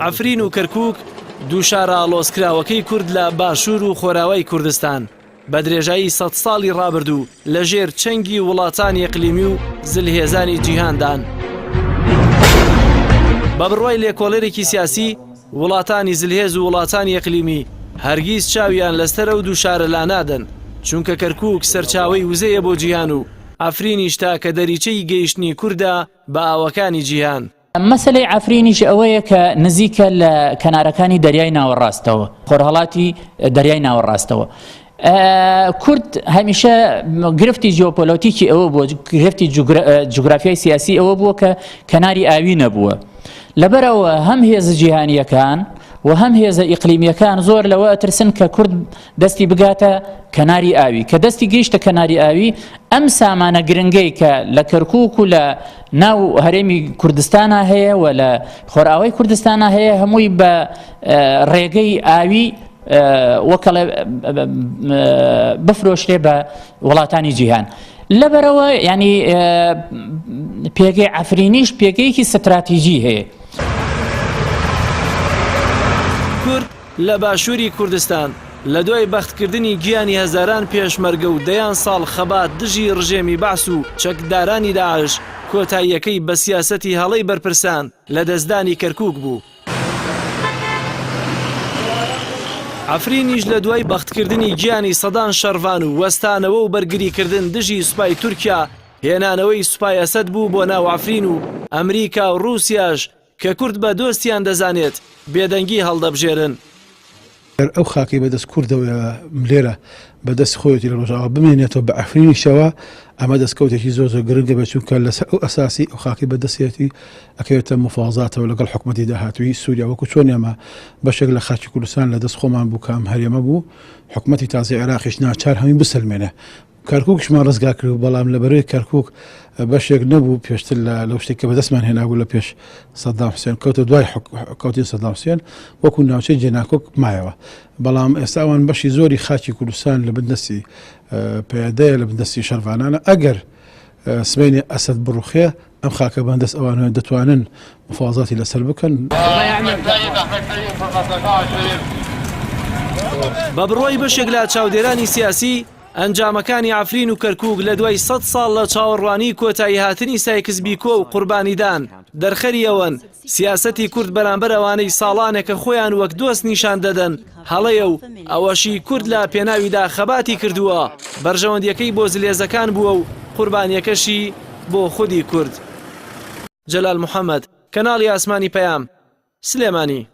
عفرین و کەرکووک دوو شارە ئاڵۆزکراوەکەی کورد لە باشوور و خۆراوای کوردستان بە درێژایی 100 ساڵی ڕابردوو لەژێر چەنگی وڵاتانی ئیقلیمی و زلهێزانی جیهاندان. بە بڕوای لێکۆڵەرێکی سیاسی وڵاتانی زلهێز و وڵاتانی ئیقلیمی هەرگیز چاویان لەسەر ئەو دوو شارە لا نادەن، چونکە کەرکووک سەرچاوەی وزەیە بۆ جیهان و عفرینیش تا کە دەریچەی گەیشتنی کووردە بە ئاوەکانی جیهان. مەسەلەی عفرینیش ئەوەیە کە نزیکە لە کەنارەکانی دەریای ناوەڕاستەوە، خۆرهەڵاتی دەریای ناوەڕاستەوە. کورد هەمیشە گرفتی جیۆپۆلیتیکی ئەوە بووە، گرفتی جوگرافیای سیاسی ئەوە بووە کە کەناری ئاوی نەبووە. لەبەرەوە هەم هێز جیهانیەکان و هەم هێزە ئیقلیمیەکان زۆر لەوە ئەترسن کە کورد دەستی بگاتە کەناری ئاوی، کە دەستی گەیشتە کەناری ئاوی ئەم سامانە گرنگەی کە لە کەرکووک و لە ناو هەرێمی کوردستانە هەیە و لە خۆراوی کوردستانە هەیە هەمووی بە ڕێگەی ئاوی وەکەڵێ بفرۆشرێ بە وڵاتانی جیهان. لەبەرەوە ینی پێگەی عفرینیش پێگەیەکی ستراتیژی هەیە. کورد لە باشووری کوردستان لە دوای بەختکردنی گیانی هەزاران پێشمەرگە و دەیان ساڵ خەبات دژی ڕژێمی بەعس و چەکدارانی داعش کۆتاییەکەی بە سیاسەتی هەڵەی بەرپرسان لە دەستدانی کەرکووک بوو. عفرینیش لە دوای بەختکردنی گیانی سەدان شەڕڤان و وەستانەوە و بەرگریکردن دژی سوپای تورکیا هێنانەوەی سوپای ئەسەد بوو بۆ ناو عفرین و ئەمریکا و رووسیاش کە کورد بە دۆستیان دەزانێت بێدەنگی هەڵدەبژێرن. ئەو خاکی بەدەست کوردەوە لێرە بەدەست خۆیەتی لە ڕۆژاوە بمێنێتەوە بە عفرینیشەوە ئەمە دەستکەوتێکی زۆر زۆر گرنگە بە چونکە لەسەر ئەو ئەساسی ئەو خاکی بەدەستێتی ئەکەوێتە مفاوەزاتەوە لەگەڵ حکوومەتی داهاتووی سووریا وەکو چۆن ئێمە بەشێک لە خاکی کوردستان لە دەست خۆمان بوو کە ئەم هەرێمە بوو حکوومەتی تازای عێراقیش ناچار هەمی بسلمێنە. کەرکووکشمان ڕزگا کرد بەڵام لەبەرەوەی کەرکووک بەشێک نەبوو پێشتر لەو شتێک کە بەدەستمان هێنابوو لە پێش سەدام حوسێن کەوتە دوای کەوتی سەدام حوسێن وەکو ناوچەی جێناکۆک مایەوە. بەڵام ئێستاوان بەشی زۆری خاکی کوردستان لە بندەستی پەیادەیە لە بندەستی شەرڤانانە ئەگەر سبەینی ئەسەد بڕوخێ ئەم خاکە بەندەست ئەوانە دەتوانن مفاوەزاتی لەسەر بکەن. بە بڕوای بەشێک لە چاودێرانی سیاسی ئەنجامەکانی عفرین و کەرکووک لە دوای 100 ساڵ لە چاوەڕوانی کۆتایی هاتنی سایکس بیکۆ و قوربانیدان دەرخەری ئەوەن سیاسەتی کورد بەرامبەر ئەوانەی ساڵانێکە خۆیان وەک دۆست نیشان دەدەن هەڵەیە و ئەوەشی کورد لە پێناویدا خەباتی کردووە بەرژەوەندیەکەی بۆ زلێزەکان بووە و قوربانیەکەشی بۆ خودی کورد. جەلال محەممەد، کەناڵی ئاسمانی پەیام، سلێمانی.